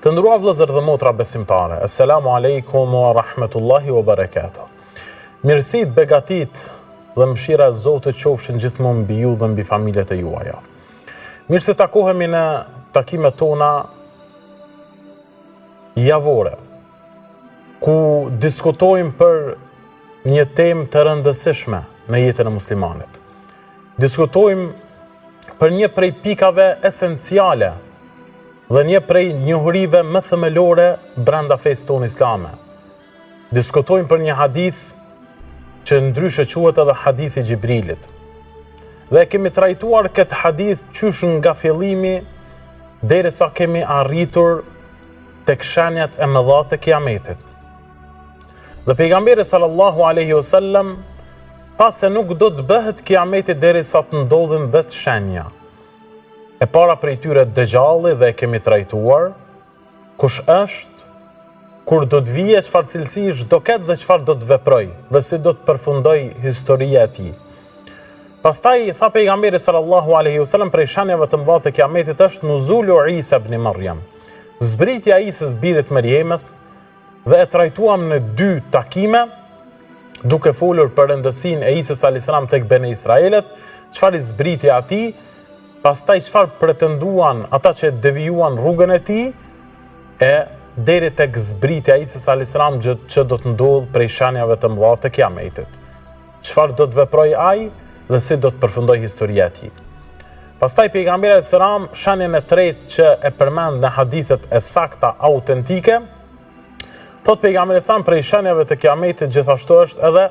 Të nderuar vëllezër dhe motra besimtare, Assalamu alaikum wa rahmetullahi wa barakatuh. Mirësit, begatit dhe mëshira e Zotit qofshin gjithmonë mbi ju dhe mbi familjet e juaja. Mirë se takohemi në takimet tona javore, ku diskutojmë për një temë të rëndësishme në jetën e muslimanit. Diskutojmë për një prej pikave esenciale dhe një prej njohurive më themelore brenda fesë tonë islame. Diskutojmë për një hadith që ndryshe quhet edhe hadithi i Xhibrilit. Dhe kemi trajtuar këtë hadith qysh nga fillimi derisa kemi arritur tek shenjat e mëdha të kiametit. Dhe pejgamberi sallallahu alaihi wasallam tha se nuk do të bëhet kiameti derisa të ndodhin 10 shenja. E para prej tyre Dejjalli dhe kemi trajtuar kush është, kur do të vijë, çfarë cilësish do ketë dhe çfarë do të veproj dhe si do të përfundoj historia e tij. Pastaj tha pejgamberi sallallahu alaihi wasallam prej shenjave të mëdha të kiametit është nuzulu Isa ibn Maryam, zbritja e Isës birit Meriemës, dhe e trajtuam në 2 takime duke folur për rëndësinë e Isës alayhis salam tek Bene Israelet, çfarë zbritja e atij, pastaj çfarë pretenduan ata që devijuan rrugën e tij, e deri tek zbritja e Isës alayhis salam që do të ndodhë prej shenjave të mëdha të kiametit. Çfarë do të veproj ai dhe si do të përfundoj historia e tij. Pastaj pejgamberi alayhis salam shenjën e tretë që e përmend në hadithet e sakta autentike, thot pejgamberi sa prej shenjave të kiametit gjithashtu është edhe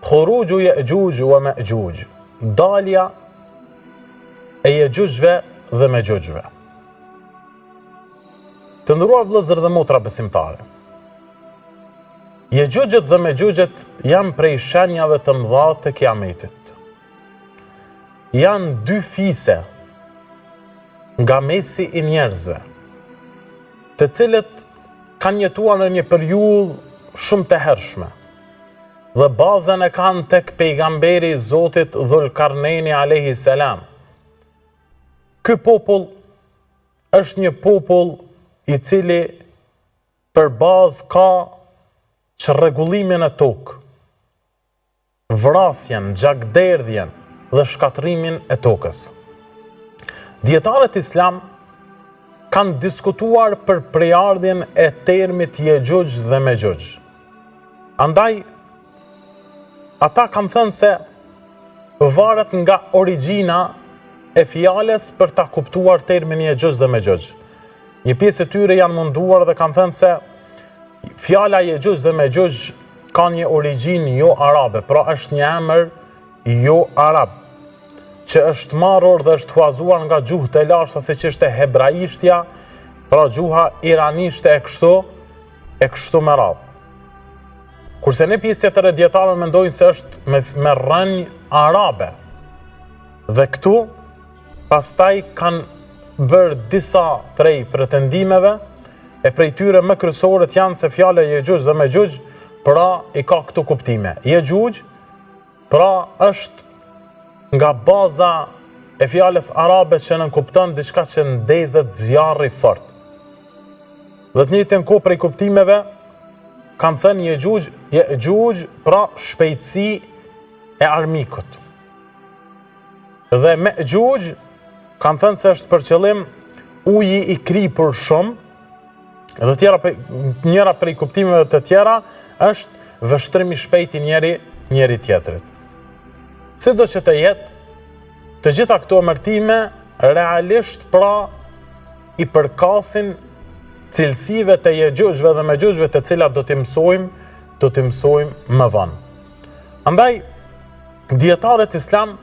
khuruju Ya'juj wa Ma'juj, dalja e Ya'jujve dhe Ma'jujve. Të nderuar vëllezër dhe motra besimtare, Ya'jujët dhe Ma'jujët janë prej shenjave të mëdha të kiametit. Janë 2 fise nga mesi i njerëzve, të cilët kanë jetuar në një periudhë shumë të hershme, dhe bazën e kanë tek pejgamberi i Zotit Dhul-Qarnaini alayhi salam. Ky popull është një popull i cili për bazë ka çrregullimin e tokë, vrasjen, gjakderdhjen dhe shkatrimin e tokës. Dietarët islam kanë diskutuar për prejardhjen e termit Ya'juj dhe Ma'juj. Andaj, ata kanë thënë se varet nga origjina e fjales për ta kuptuar termin Ya'juj dhe Ma'juj. Një pjesë e tyre janë munduar dhe kanë thënë se fjala Ya'juj dhe Ma'juj ka një origjinë jo arabe, pra është një emër jo arab, që është marrur dhe është huazuar nga gjuhët e lashta, siç është hebraishtja, pra gjuha iranishte e kështu me radhë. Kurse në pjesë tjetër e dietarëve mendojnë se është me rrënjë arabe. Dhe këtu pastaj kanë bërë disa prej pretendimeve, e prej tyre më kryesorët janë se fjala Ya'juj dhe Ma'juj pra i ka këto kuptime. Ya'juj pra është nga baza e fjales arabe që nënkupton diçka që ndezet zjarri fort. Dhe të njëjtën kohë prej kuptimeve kanë thënë Ya'juj pra shpejtësi e armikut. Dhe Ma'juj kanë thënë se është për qëllim uji i kripur shumë, dhe njëra prej kuptimeve të tjera është vështrimi shpejt i njëri tjetrit. Sido që të jetë, të gjitha këto emërtime realisht pra i përkasin cilësive të Ya'jujve dhe Ma'jujve të cilat do t'i mësojmë më vonë. Andaj, dietarët islam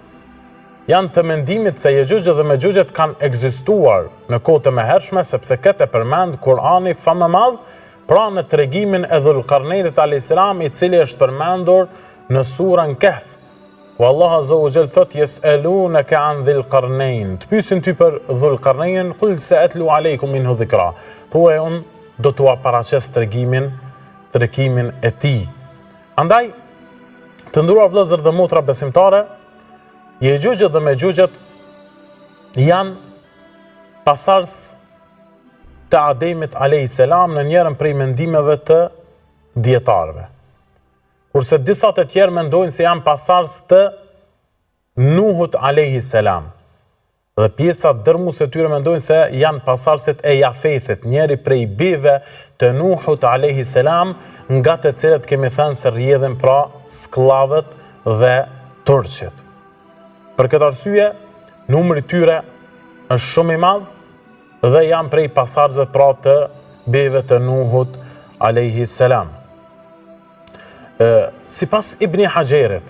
janë të mendimit se Ya'jujët dhe Ma'jujët kanë ekzistuar në kohë të mëhershme, sepse këtë e përmend Kur'ani famë madh, pra në tregimin e Dhul-Qarnainit alayhis salam, i cili është përmendur në surën Kahf. Wa Allah azza wa jall thot yes'alunaka an dhil qarnain. Të pyesin ty për Dhul-Qarnainin, qul sa'atlu alaykum minhu dhikra. Thuaj unë do t'ua paraqes tregimin e tij. Andaj, të nderuar vëllezër dhe motra besimtare, Ya'jujët dhe Ma'jujët janë pasardhës të Ademit a.s. në njërën prej mendimeve të dietarëve. Kurse disa të tjerë mendojnë se janë pasardhës të Nuhut a.s. Dhe pjesa dërmuese e tyre mendojnë se janë pasardhësit e Jafethit, njëri prej bijve të Nuhut a.s. nga të cilët kemi thënë se rrjedhin pra sklavët dhe turqit. Për këtë arsye, numri i tyre është shumë i madh dhe janë prej pasardhësve pra të bijve të Nuhut a.s. Sipas Ibn Hajerit,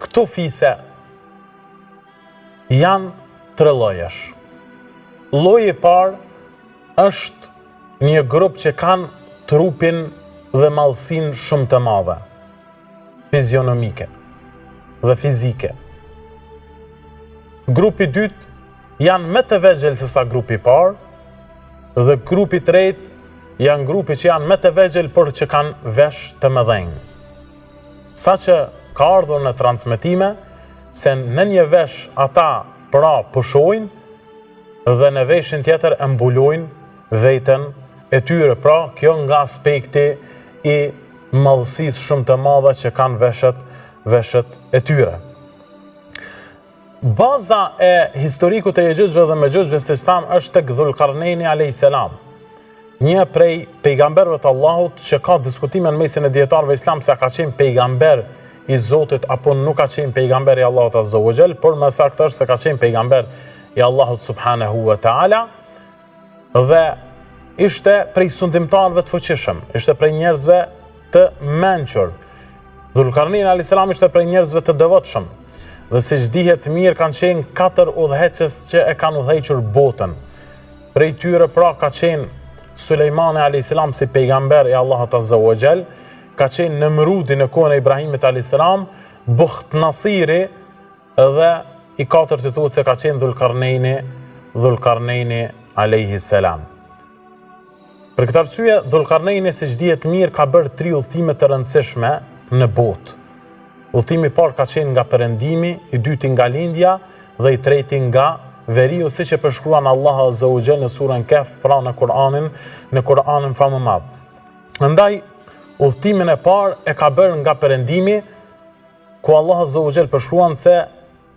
këto fise janë 3 llojesh. Lloji i parë është një grup që kanë trupin dhe madhësinë shumë të madhe, fizionomike dhe fizike. Grupi i dytë janë më të vegjël se sa grupi i parë, dhe grupi i tretë janë grupi që janë më të vegjël por që kanë vesh të mëdhenj. Saqë ka ardhur në transmetime se në një vesh ata pra pushojnë dhe në veshin tjetër e mbulojnë veten e tyre, pra kjo nga aspekti i madhësisë shumë të madhe që kanë veshët e tyre. Baza e historikut e Yejujve dhe Mejujve se thamë është tek Dhulkarnejni a.s. Një prej pejgamberëve të Allahut që ka diskutime në mesin e dietarëve islam se a ka qenë pejgamber i Zotit apo nuk ka qenë pejgamber i Allahut Azza wa Jall, por më saktë është se ka qenë pejgamber i Allahut Subhanahu wa Taala dhe ishte prej sundimtarëve të fuqishëm, ishte prej njerëzve të mençur. Dhulkarnein a.s. ishte prej njerëzve të devotshëm dhe siç dihet mirë kanë qenë 4 udhëheqës që e kanë udhëhequr botën. Prej tyre pra ka qenë Sulejmani a.s. si pejgamber i Allahut Azza wa Jall, ka qenë Nëmrudi në kohën e Ibrahimit a.s., Bukht Nasiri dhe i 4 të thuhet se ka qenë Dhulkarneini a.s. Për këtë arsye, Dhulkarneini siç dihet mirë ka bërë 3 udhëtime të rëndësishme në botë. Udhëtimi i parë ka qenë nga perëndimi, i dyti nga lindja dhe i treti nga veriu, siç e përshkruan Allahu Azza wa Jall në surën Kehf, pra në Kur'anin fa më madh. Andaj udhëtimin e parë e ka bërë nga perëndimi, ku Allahu Azza wa Jall përshkruan se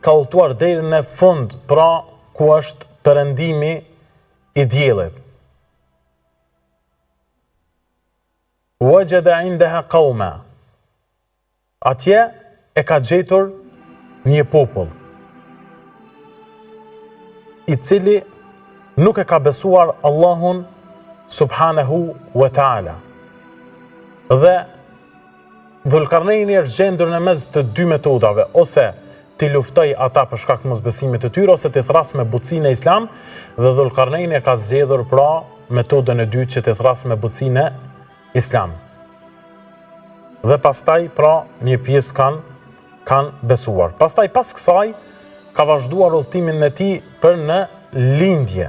ka udhëtuar deri në fund, pra ku është perëndimi i diellit. Wajada indaha qauma. Atje e ka gjetur një popull i cili nuk e ka besuar Allahun Subhanahu wa Taala. Dhe Dhulkarneini është gjendur në mes të 2 metodave, ose t'i luftoj ata për shkak të mosbesimit të tyre, ose t'i thras me butësinë e Islam, dhe Dhulkarneini e ka zgjedhur pra metodën e dytë që t'i thras me butësinë e Islam. Dhe pastaj pra një pjesë kanë besuar. Pastaj pas kësaj ka vazhduar udhëtimin e tij për në lindje,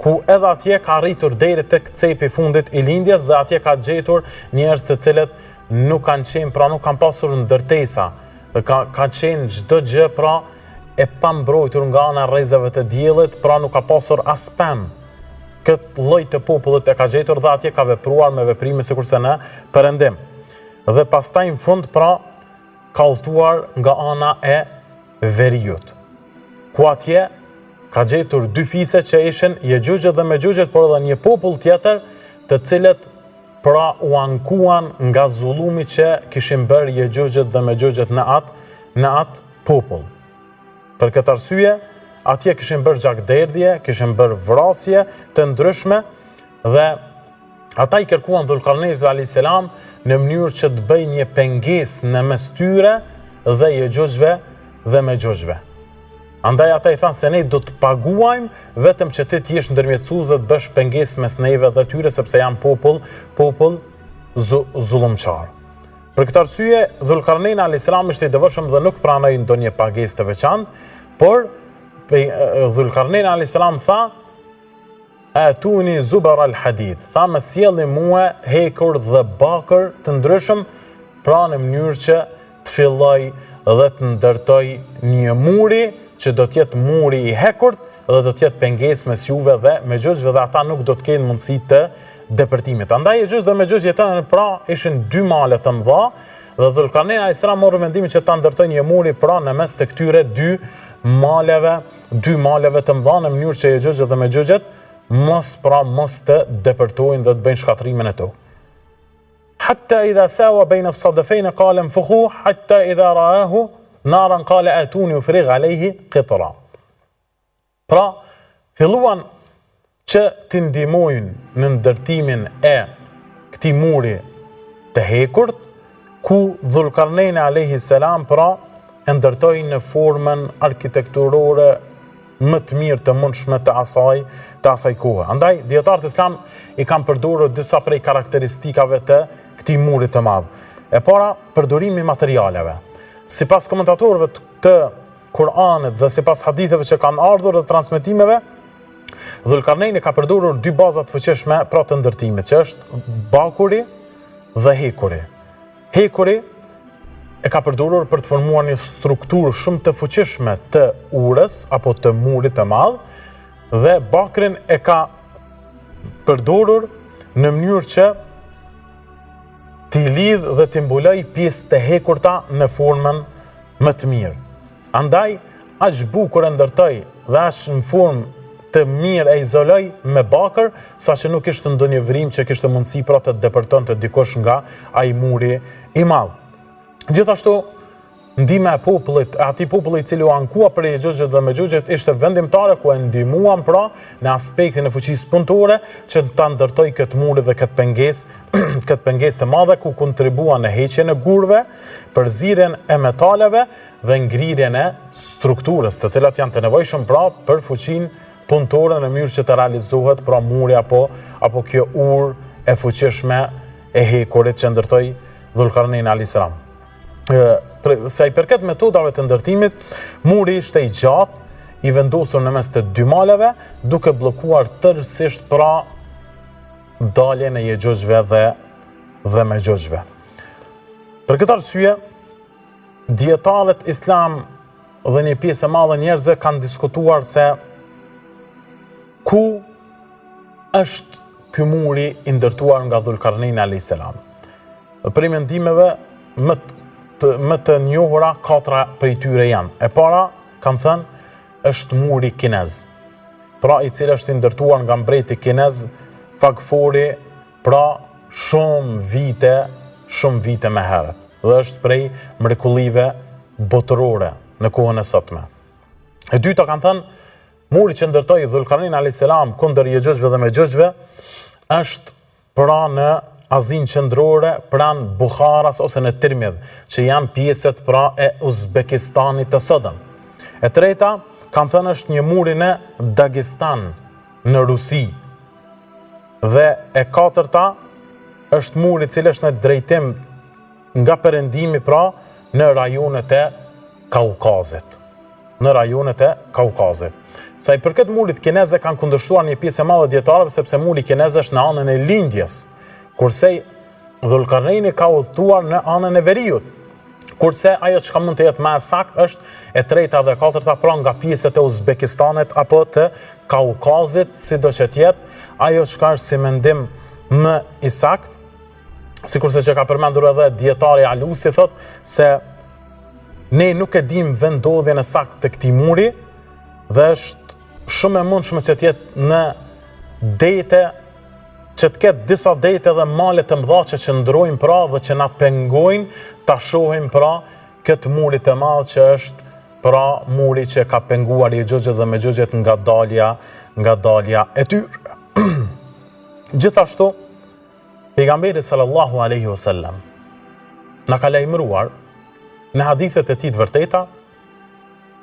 ku edhe atje ka arritur deri tek cepi i fundit i lindjes dhe atje ka gjetur njerëz të cilët nuk kanë qenë, pra nuk kanë pasur ndërtesa, dhe ka qenë çdo gjë pra e pambrojtur nga ana e rrezave të diellit, pra nuk ka pasur as pemë. Këtë lloj të popullit e ka gjetur dhe atje ka vepruar me veprime sikurse në perëndim. Dhe pastaj në fund pra ka udhëtuar nga ana e veriut, ku atje ka gjetur 2 fise që ishin Yejujët dhe Mejujët, por edhe një popull tjetër të cilët pra u ankuan nga zullumi që kishin bërë Yejujët dhe Mejujët në atë popull. Për këtë arsye, atje kishin bërë gjakderdhje, kishin bërë vrasje të ndryshme dhe ata i kërkuan Dhulkarneinit a.s. në mënyrë që të bëjë një pengesë në mes tyre dhe Yejujëve dhe Mejujëve. Andaj ata i thanë se ne do të paguajmë vetëm që ti t'jesh ndërmjetësues dhe të bësh pengesë mes neve dhe tyre, sepse janë popull zullumçar. Për këtë arsye, Dhulkarneini a.s. ishte i devotshëm dhe nuk pranoi ndonjë pagesë të veçantë, por Dhulkarneini a.s. tha: Atuni zubar al-hadid, tha më sjellni mua hekur dhe bakër të ndryshëm, pra në mënyrë që të filloj dhe të ndërtoj një muri që do t'jetë muri i hekurt dhe do të jetë pengesë mes juve dhe Mexhoxhëve dhe ata nuk do të kenë mundësi të depërtimit. Andaj Yecjuj dhe Mexhoxh jetojnë pra ishin dy male të mëdha dhe Dhulkarnein alayhis salam morë vendimin që ta ndërtojnë një muri pra në mes të këtyre dy maleve të mëdha në mënyrë që Yecjuj dhe Mexhoxhët mos të depërtojnë dhe të bëjnë shkatrimin e tokë. Hatta idha sawa bayna as-sadfayn qala infukhu hatta idha ra'ahu naran qala atuni ufrigh alayhi qitra. Pra, filluan që të ndihmojnë në ndërtimin e këtij muri të hekurt, ku Dhulkarnein alayhis salam pra e ndërtoi në formën arkitekturore më të mirë të mundshme të asaj kohe. Andaj dietarët islam i kanë përdorur disa prej karakteristikave të këtij muri të madh. E para, përdorimi i materialeve. Sipas komentatorëve të Kur'anit dhe sipas haditheve që kanë ardhur dhe transmetimeve, Dhulkarnein ka përdorur dy baza të fuqishme pra të ndërtimit, që është bakuri dhe hekuri. Hekuri e ka përdorur për të formuar një strukturë shumë të fuqishme të urës apo të murit të madh, dhe bakrin e ka përdorur në mënyrë që t'i lidh dhe t'i mbuloj pjesë të hekurta në formën më të mirë. Andaj, aq bukur e ndërtoi dhe aq në formë të mirë e izoloi me bakër, saqë nuk ishte ndonjë vrim që kishte mundësi pra të depërtonte dikush nga ai muri i madh. Gjithashtu, ndihma e popullit, atij populli i cili u ankua për Yecjuj dhe Mexhoxhët ishte vendimtare ku e ndihmuan pra në aspektin e fuqisë punëtore që ta ndërtoi këtë muri dhe këtë pengesë të madhe ku kontribuan në heqjen e gurëve, përzierjen e metaleve dhe ngrirjen e strukturës, të cilat janë të nevojshëm pra për fuqinë punëtore në mënyrë që të realizohet pra muri apo kjo urë e fuqishme e hekurit që ndërtoi Dhulkarnein alayhis salam. Sa i përket metodave të ndërtimit, muri ishte i gjatë, i vendosur në mes të dy maleve, duke bllokuar tërësisht pra daljen e Yecjuj dhe Mexhoxhëve. Për këtë arsye, dietarët islam dhe një pjesë e madhe njerëzve kanë diskutuar se ku është ky muri i ndërtuar nga Dhulkarnein alayhis salam. Për mendimeve më të njohura, 4 prej tyre janë. E para, kanë thënë, është muri kinez, pra i cili është i ndërtuar nga mbreti kinez Fagfori, pra shumë vite më herët, dhe është prej mrekullive botërore në kohën e sotme. E dyta kanë thënë, muri që ndërtoi Dhulkarnein alayhis salam kundër Yecjuj dhe Mexhoxhëve është pra në Azinë qendrore, pranë Bukharas ose në Tirmidh, që janë pjesët pra e Uzbekistanit të sotëm. E treta, kanë thënë është një muri në Dagestan, në Rusi. Dhe e katërta, është muri i cili është në drejtim nga perëndimi pra në rajonet e Kaukazit. Sa i përket murit kineze kanë kundërshtuar një pjesë e madhe dietarëve sepse muri kineze është në anën e lindjes, kurse Dhulkarneini ka udhëtuar në anën e veriut. Kurse ajo që mund të jetë më saktë është e treta dhe e katërta pra nga pjesët e Uzbekistanit apo të Kaukazit, sidoqë të jetë, ajo që është si mendim më i saktë, sikurse që ka përmendur edhe dietari Alusi, thot se ne nuk e dim vendodhjen e saktë të këtij muri dhe është shumë e mundshme që të jetë në dete, që të ketë disa dete dhe male të mëdha që qëndrojnë pra dhe që na pengojnë ta shohim pra këtë muri të madh që është pra muri që ka penguar Yecjuj dhe Mexhoxhët nga dalja e tyre. Gjithashtu, pejgamberi sallallahu alaihi wasallam na ka lajmëruar në hadithet e tij të vërteta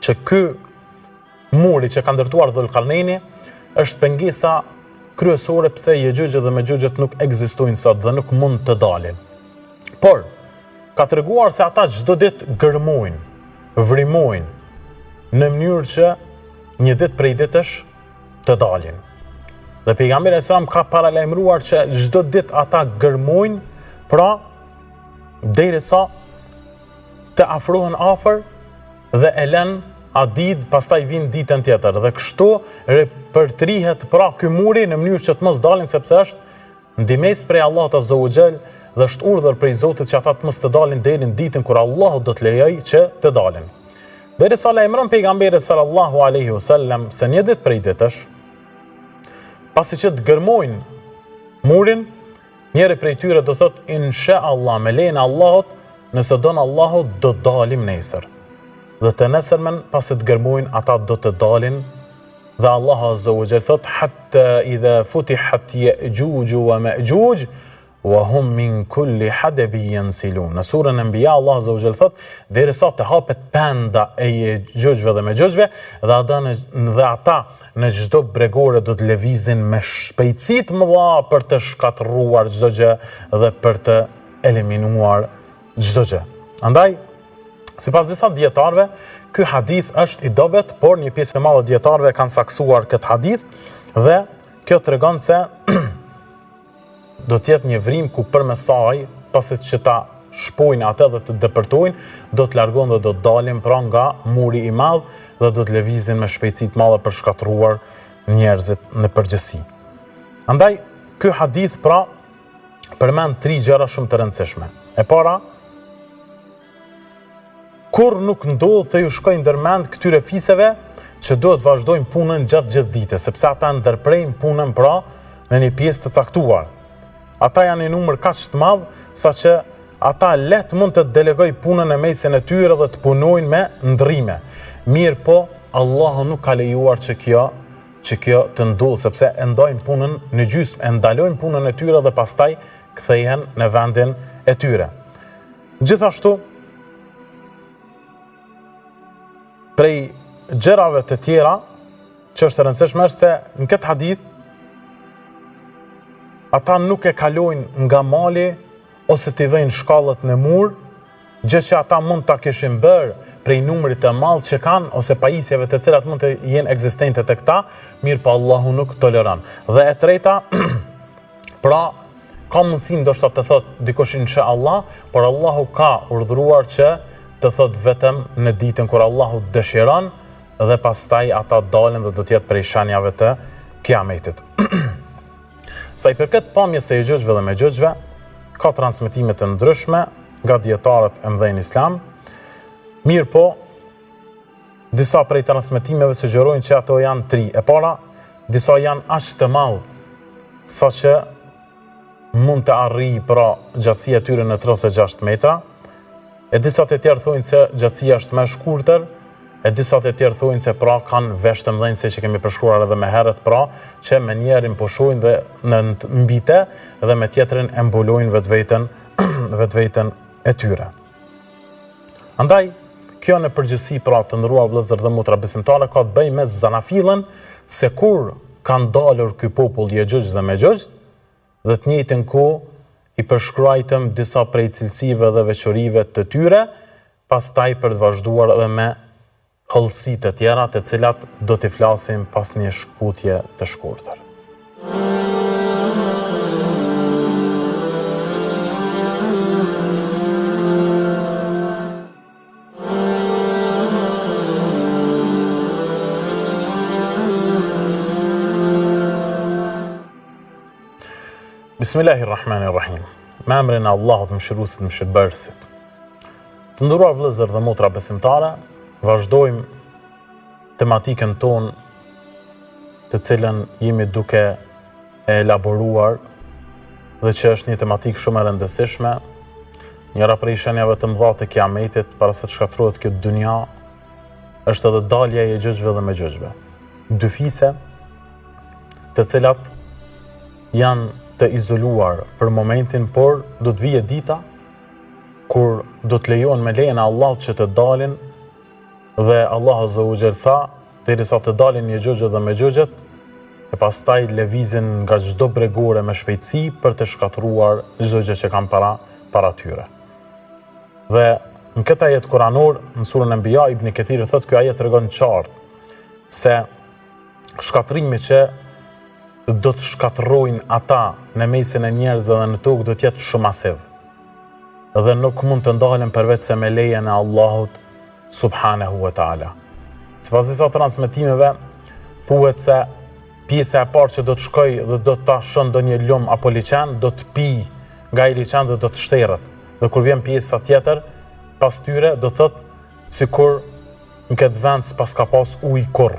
që ky muri që ka ndërtuar Dhulkarneini është pengesa kryesore pse Yecjuj dhe Mexhoxhët nuk ekzistojnë sot dhe nuk mund të dalin. Por, ka treguar se ata çdo ditë gërmojnë, vrimojnë në mënyrë që një ditë prej ditësh të dalin. Dhe pejgamberi sallallahu ka paralajmëruar që çdo ditë ata gërmojnë, pra derisa të afrohen afër dhe e lën atë ditë, pastaj vin ditën tjetër. Dhe kështu përtrihet pra ky muri në mënyrë që të mos dalin, sepse është ndimes prej Allahut Azza wa Jall dhe është urdhër prej Zotit që ata të mos të dalin deri në ditën kur Allahu do të lejojë që të dalin. Derisa lajmëron pejgamberi sallallahu alaihi wasallam se një ditë prej ditësh, pasi që të gërmojnë murin, njëri prej tyre do thotë insha Allah, me lejen e Allahut, nëse don Allahu do dalim nesër. Dhe të nesërmen pasi të gërmojnë, ata do të dalin. Dhe Allahu Azza wa Jall thotë hatta idha futihat Ya'juj wa Ma'juj wa hum min kulli hadabin yansilun. Në surën Anbiya Allahu Azza wa Jall thotë derisa të hapet penda e Ya'jujve dhe Ma'jujve dhe ata në çdo bregore do të lëvizin me shpejtësi të mëdha për të shkatërruar çdo gjë dhe për të eliminuar çdo gjë. Andaj, sipas disa dietarëve, ky hadith është i dobët, por një pjesë e madhe e dietarëve kanë saksuar këtë hadith dhe kjo tregon se do të jetë një vrim ku përmes saj, pasi që ta shpojnë atë dhe të depërtojnë, do të largohen dhe do të dalin pra nga muri i madh dhe do të lëvizin me shpejtësi të madhe për shkatëruar njerëzit në përgjithësi. Andaj, ky hadith pra përmend 3 gjëra shumë të rëndësishme. E para, kur nuk ndodh të ju shkojnë ndërmend këtyre fiseve që duhet vazhdojnë punën gjatë gjithë ditës, sepse ata ndërprejnë punën pra në një pjesë të caktuar. Ata janë një numër kaq të madh saqë ata lehtë mund të delegoj punën në mesin e tyre dhe të punojnë me ndrrime. Mirë po, Allahu nuk ka lejuar që kjo të ndodhë, sepse e ndajnë punën në gjysmë, e ndalojnë punën e tyre dhe pastaj kthehen në vendin e tyre. Gjithashtu, prej gjërave të tjera që është e rëndësishme është se në këtë hadith ata nuk e kalojnë nga mali ose t'i vejnë shkallët në mur, gjë që ata mund ta kishin bërë prej numrit të madh që kanë ose pajisjeve të cilat mund të jenë ekzistente të këta, mirë pa Allahu nuk toleron. Dhe e treta, pra ka mundësi ndoshta të thotë dikush insha Allah, por Allahu ka urdhëruar që të thot vetëm në ditën kur Allahu dëshiron dhe pastaj ata dalin dhe do të jetë prej shenjave të kiametit. Sa i përket pamjes së Ya'jujve dhe Ma'jujve, ka transmetime të ndryshme nga dietarët e mëdhenj islam. Mirë po, disa prej transmetimeve sugjerojnë që ato janë 3. E para, disa janë aq të madh saqë mund të arrijë pra gjatësia e tyre në 36 metra. E disa të tjerë thonë se gjatësia është më e shkurtër, e disa të tjerë thonë se pra kanë vesh të mëdhenj, se që kemi përshkruar edhe më herët, pra që me njërin pushojnë dhe në mbite dhe me tjetrin e mbulojnë vetveten e tyre. Andaj, kjo në përgjithësi pra të nderuar vëllezër dhe motra besimtare ka të bëjë me zanafillën se kur kanë dalur ky popull Ya'juj dhe Ma'juj dhe të njëjtën kohë i përshkruajtëm disa prej cilësive dhe veçorive të tyre, pastaj për të vazhduar edhe me hollësi të tjera, të cilat do t'i flasim pas një shkputje të shkurtër. Bismillahirrahmanirrahim. Me emrin e Allahut mëshiruesit mëshirbërësit. Të nderuar vëllezër dhe motra besimtare, vazhdojmë tematikën tonë të cilën jemi duke e elaboruar dhe që është një tematikë shumë e rëndësishme. Njëra prej shenjave të mëdha të kiametit para se të shkatërrohet kjo dynja është edhe dalja e Ya'jujve dhe Ma'jujve. 2 fise të cilat janë të izoluar për momentin, por do të vijë dita kur do të lejohen me lejen e Allahut që të dalin dhe Allahu Azza wa Jall tha, derisa të dalin Ya'jujët dhe Ma'jujët, e pastaj lëvizin nga çdo bregore me shpejtësi për të shkatëruar çdo gjë që kanë para tyre. Dhe në këtë ajet kuranor, në surën Anbiya, Ibn Kathir thotë ky ajet tregon qartë se shkatërrimi që do të shkatërrojnë ata në mesin e njerëzve dhe në tokë do të jetë shumë masiv. Dhe nuk mund të ndalen përveç se me lejen e Allahut subhanahu wa ta'ala. sipas disa transmetimeve, thuhet se pjesa e parë që do të shkoj dhe do ta shon ndonjë lum apo liçen, do të pi nga ai liçen dhe do të shterret. Dhe kur vjen pjesa tjetër, pas tyre do thot sikur në këtë vend s'pas ka pas ujë kurr.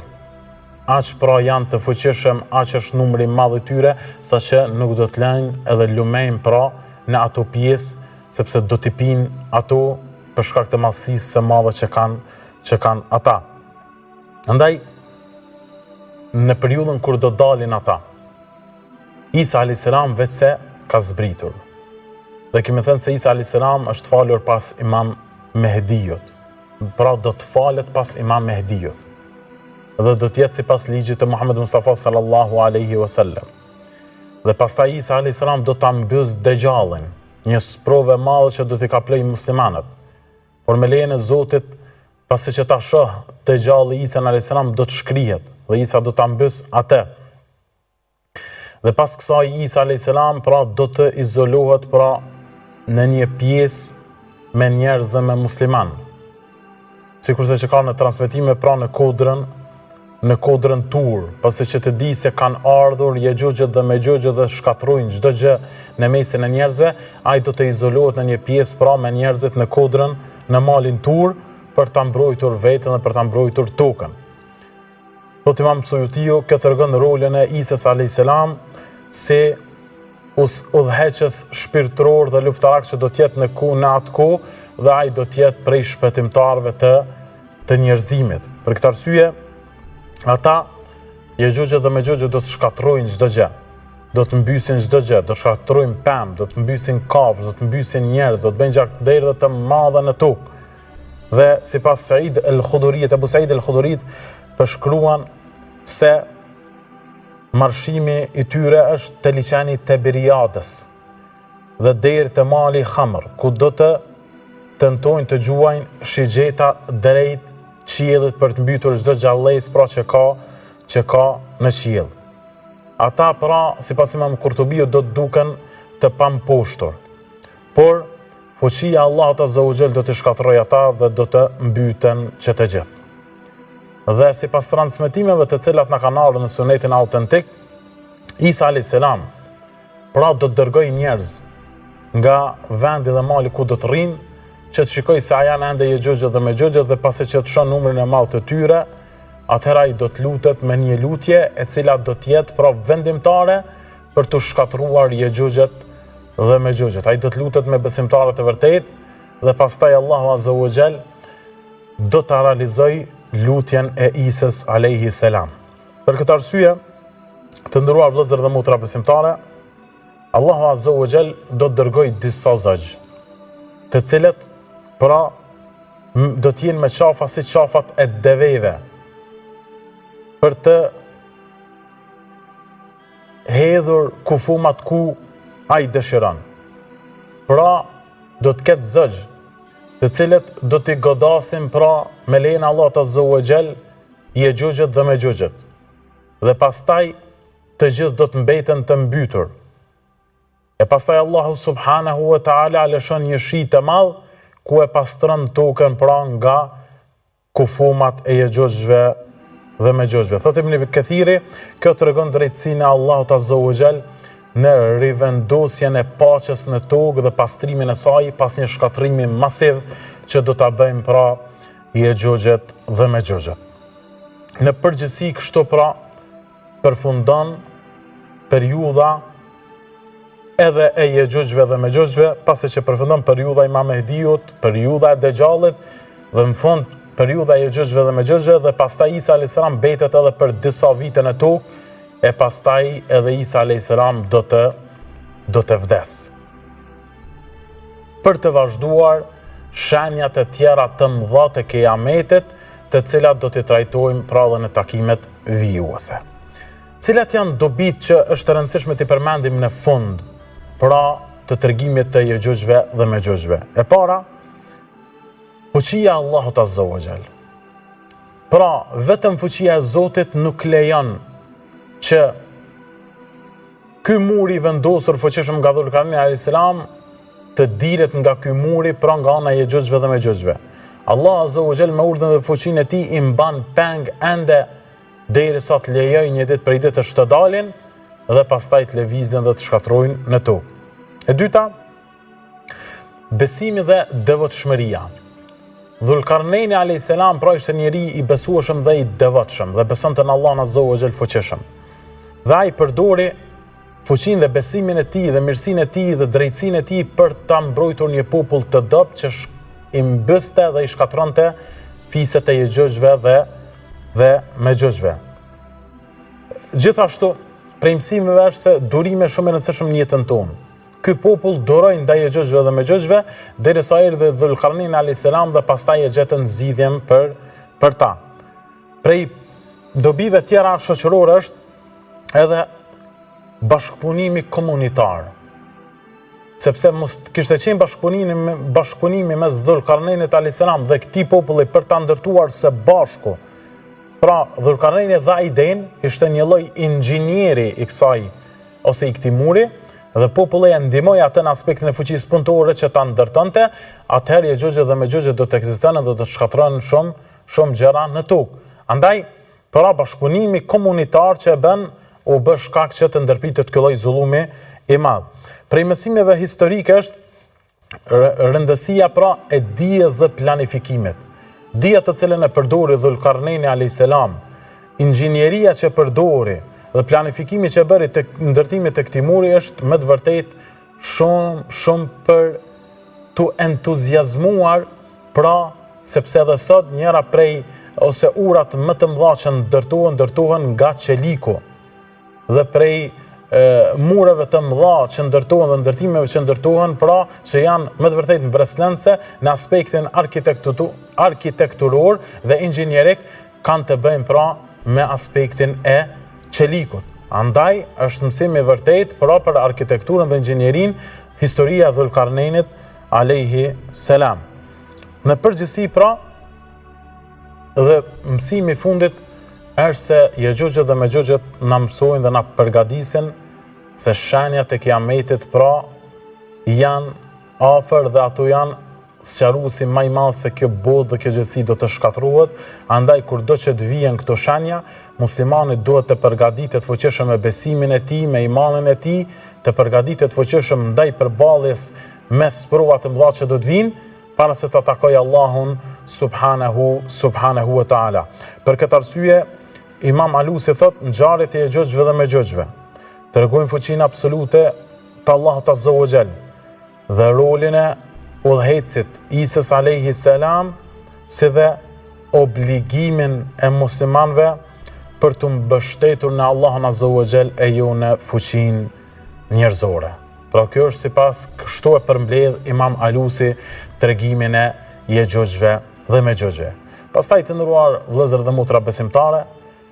Aq pra janë të fuqishëm, aq është numri i madh i tyre, saqë nuk do të lënë edhe lumejnë pra në ato pjesë, sepse do t'i pinë ato për shkak të madhësisë së madhe që kanë ata. Andaj në periudhën kur do dalin ata, Isa a.s. vetëse ka zbritur. Dhe kemi thënë se Isa a.s. është falur pas Imam Mehdiut. Pra do të falet pas Imam Mehdiut. Dhe do të jetë sipas ligjit të Muhammed Mustafa sallallahu alaihi wasallam. Dhe pastaj Isa a.s. do ta mbys Dejjallin, një sprovë e madhe që do t'i kaploj muslimanët. Por me lejen e Zotit, pasi që ta shoh Dejjalli Isa a.s. do të shkrihet dhe Isa do ta mbys atë. Dhe pas kësaj Isa a.s. pra do të izolohet pra në një pjesë me njerëz dhe me musliman. Sikurse që ka në transmetime pra në kodrën Tur, pasi që të di se kanë ardhur Yexhuxhet dhe Mexhuxhet dhe shkatrojnë çdo gjë në mesin e njerëzve, ai do të izolohet në një pjesë pra me njerëzit në kodrën në malin Tur për ta mbrojtur veten dhe për ta mbrojtur tokën. Thot Imam Suyutiu, kjo tregon rolin e Isës a.s. si udhëheqës shpirtëror dhe luftarak që do të jetë në atë kohë dhe ai do të jetë prej shpëtimtarëve të njerëzimit. Për këtë arsye, ata Yexhuxhet dhe Mexhuxhet do të shkatrojnë çdo gjë. Do të mbysin çdo gjë, do të shkatrojnë pemë, do të mbysin kafshë, do të mbysin njerëz, do të bëjnë gjakderdhe të mëdha në tokë. Dhe sipas Said el-Khudhurit, Abu Said el-Khudhurit përshkruan se marshimi i tyre është te liçeni Tiberiades dhe deri te mali Khamr, ku do të tentojnë të gjuajnë shigjeta drejt qiellit për të mbytur çdo gjallës pra që ka në qiell. Ata pra, sipas Imam Kurtubiu, do të duken të pamposhtur. Por fuqia e Allahut azza wa jall do të shkatërrojë ata dhe do të mbyten që të gjithë. Dhe sipas transmetimeve të cilat na kanë ardhur në sunetin autentik, Isa a.s. pra do të dërgojë njerëz nga vendi dhe mali ku do të rrinë, që të shikoj se a janë ende Yexhuxhet dhe Mexhuxhet, dhe pasi që të shoh numrin e madh të tyre, atëherë ai do të lutet me një lutje e cila do të jetë pra vendimtare për të shkatruar Yexhuxhet dhe Mexhuxhet. Ai do të lutet me besimtarët e vërtet dhe pastaj Allahu azza wa jall do ta realizojë lutjen e Isës alayhi salam. Për këtë arsye, të nderuar vëllezër dhe motra besimtare, Allahu azza wa jall do të dërgojë disa zogj, të cilët pra do të jenë me qafa si qafat e deveve, për të hedhur kufumat ku ai dëshiron. Pra do të ketë zogj, të cilët do t'i godasin pra me lejen e Allahut azza wa jall Yexhuxhet dhe Mexhuxhet. Dhe pastaj të gjithë do të mbeten të mbytur. E pastaj Allahu subhanahu wa taala lëshon një shi të madh ku e pastron tokën pra nga kufumat e Yexhuxhve dhe Mexhuxhve. Thotë Ibn Kathiri, kjo tregon drejtësinë e Allahut azza wa jall në rivendosjen e paqes në tokë dhe pastrimin e saj pas një shkatrimi masiv që do ta bëjmë pra Yexhuxhet dhe Mexhuxhet. Në përgjithësi kështu pra përfundon periudha edhe e Yexhuxhve dhe Mexhuxhve, pasi që përfundon periudha e Imam Mehdiut, periudha e Dejjallit dhe në fund periudha e Yexhuxhve dhe Mexhuxhve, dhe pastaj Isa a.s. mbetet edhe për disa vite në tokë, e pastaj edhe Isa a.s. do të vdes. Për të vazhduar shenjat e tjera të mëdha të kiametit, të cilat do t'i trajtojmë pra dhe në takimet vijuese. Cilat janë dobit që është e rëndësishme t'i përmendim në fund pra të tregimit të Yexhuxhve dhe Mexhuxhve. E para, fuqia e Allahut azza wa jall. Pra, vetëm fuqia e Zotit nuk lejon që ky muri vendosur fuqishëm nga Dhul Karnaini alayhis salam të diret nga ky muri pra nga ana e Yexhuxhve dhe Mexhuxhve. Allah Azza wa Jall me urdhën dhe fuqinë e tij i mban peng ende derisa të lejojë një ditë prej ditësh të dalin dhe pastaj të lëvizin dhe të shkatrojnë në tokë. E dyta, besimi dhe devotshmëria. Dhulkarnejni a.s. pra ishte njeri i besueshëm dhe i devotshëm dhe besonte në Allahun Azza wa Jall fuqishëm. Dhe ai përdori fuqinë dhe besimin e tij dhe mirësinë e tij dhe drejtsinë e tij për ta mbrojtur një popull të dobët që i mbyste dhe i shkatronte fiset e Yexhugjve dhe Mexhugjve. Gjithashtu, prej mësimeve është se durime shumë e rëndësishme në jetën tonë. Ky popull duroi ndaj Yexhugjve dhe Mexhugjve derisa erdhi Dhulkarnaini a.s. dhe pastaj e gjetën zgjidhjen për ta. Prej dobive tjera shoqërore është edhe bashkëpunimi komunitar. Sepse mos kishte qenë bashkëpunimi mes Dhulkarnainit a.s. dhe këtij populli për ta ndërtuar së bashku. Pra, Dhulkarnaini dha idenë, ishte një lloj inxhinieri i kësaj ose i këtij muri, dhe populli e ndihmoi atë në aspektin e fuqisë punëtore që ta ndërtonte, atëherë Yexhugjë dhe Mexhugjë do të ekzistonin dhe do të shkatërronin shumë gjëra në tokë. Andaj, pra bashkëpunimi komunitar që e bën u bë shkak që të ndërpritet ky lloj zullumi i madh. Prej mësimeve historike është rëndësia pra e dijes dhe planifikimit. Dija të cilën e përdori Dhulkarnaini a.s., inxhinieria që përdori dhe planifikimi që bëri të ndërtimit të këtij muri është me të vërtetë shumë për të entuziazmuar, pra sepse edhe sot njëra prej ose urat më të mëdha që ndërtohen nga qeliku dhe prej mureve të mëdha që ndërtohen dhe ndërtimeve që ndërtohen, pra që janë më të vërtetë mbretërense në aspektin arkitekturor dhe inxhinierik, kanë të bëjnë pra me aspektin e qelikut. Andaj është mësim i vërtet pra për arkitekturën dhe inxhinierin historia e Dhulkarnainit alayhi salam. Në përgjithësi pra dhe mësimi i fundit është se Yexhugjët dhe Mexhugjët na mësojnë dhe na përgatisin se shenjat e Kiametit pra janë afër dhe ato janë sqaruesi më i madh se kjo botë dhe kjo gjësi do të shkatërrohet. Andaj kurdo që të vijnë këto shenja, muslimani duhet të përgatitet fuqishëm me besimin e tij, me imanin e tij, të përgatitet fuqishëm ndaj përballjes me provat të mëdha që do të vinë, para se të takojë Allahun subhanahu wa taala. Për këtë arsye, Imam Alusi thot, ngjarjet e Yexhugjve dhe Mexhugjve tregojnë fuqinë absolute të Allahut Azza wa Jall dhe rolin e udhëhecit Isës alayhi salam, si dhe obligimin e muslimanëve për të mbështetur në Allahun Azza wa Jall e jo në fuqinë njerëzore. Pra kjo është sipas kështu e përmbledh Imam Alusi tregimin e Yexhugjve dhe Mexhugjve. Pastaj të nderuar vëllezër dhe motra besimtare,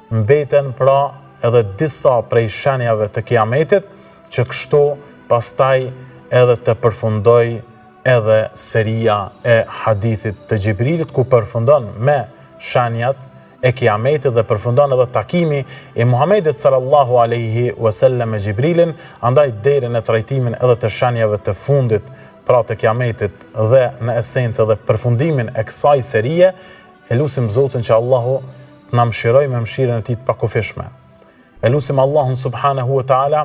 mbeten pra edhe disa prej shenjave të Kiametit që kështu pastaj edhe të përfundoj edhe seria e hadithit të Xhibrilit, ku përfundon me shenjat e Kiametit dhe përfundon edhe takimi i Muhamedit sallallahu alaihi wasallam me Xhibrilin. Andaj deri në trajtimin edhe të shenjave të fundit pra të Kiametit dhe në esencë edhe përfundimin e kësaj serie, e lutim Zotin që Allahu na mëshiroj me mëshirën e tij të pakufishme. E lutim Allahun subhanahu wa taala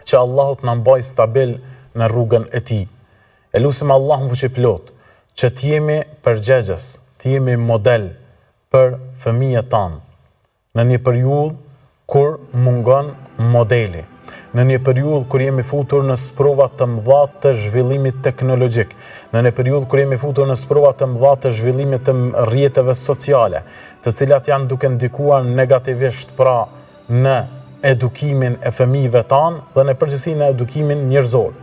që Allahu të na mbajë stabil në rrugën e tij. E lutim Allahun fuqiplot që të jemi përgjegjës, të jemi model për fëmijët tanë në një periudhë kur mungon modeli, në një periudhë kur jemi futur në sprova të mëdha të zhvillimit teknologjik, në një periudhë kur jemi futur në sprova të mëdha të zhvillimit të rrjeteve sociale, të cilat janë duke ndikuar negativisht pra në edukimin e fëmijëve tanë dhe në përgjithësi në edukimin njerëzor.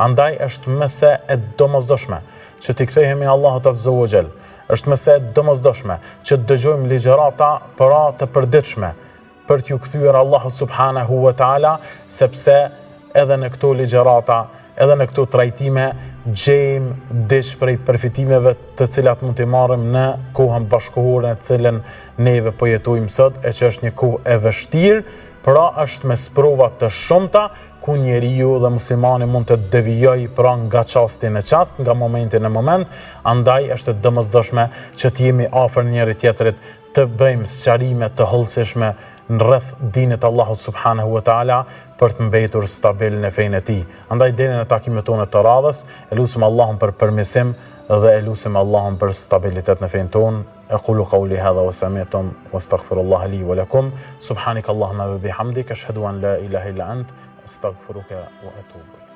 Andaj është mëse e domosdoshme që t'i kthehemi Allahut Azza wa Jall. Është mëse e domosdoshme që të dëgjojmë ligjërata pra të përditshme për t'ju kthyer Allahu subhanahu wa taala, sepse edhe në këto ligjërata, edhe në këto trajtime gjejmë diç prej përfitimeve të cilat mund t'i marrim në kohën bashkëkohore në cilën neve po jetojmë sot, e që është një kohë e vështirë, Pra është mes prova të shumta ku njeriu dhe muslimani mund të devijojë pra nga çasti në çast, nga momenti në moment, andaj është e domosdoshme që të jemi afër njëri tjetrit, të bëjmë sqarime të hollësishme në rreth dinit Allahut subhanahu wa taala për të mbetur stabil në fenë e tij. Andaj deri në takimet tona të radhës, elusim Allahun për permisim dhe elusim Allahun për stabilitet në fenë tonë. أقول قولي هذا وسمعتم واستغفر الله لي ولكم سبحانك اللهم وبحمدك أشهد أن لا إله إلا أنت أستغفرك وأتوب إليك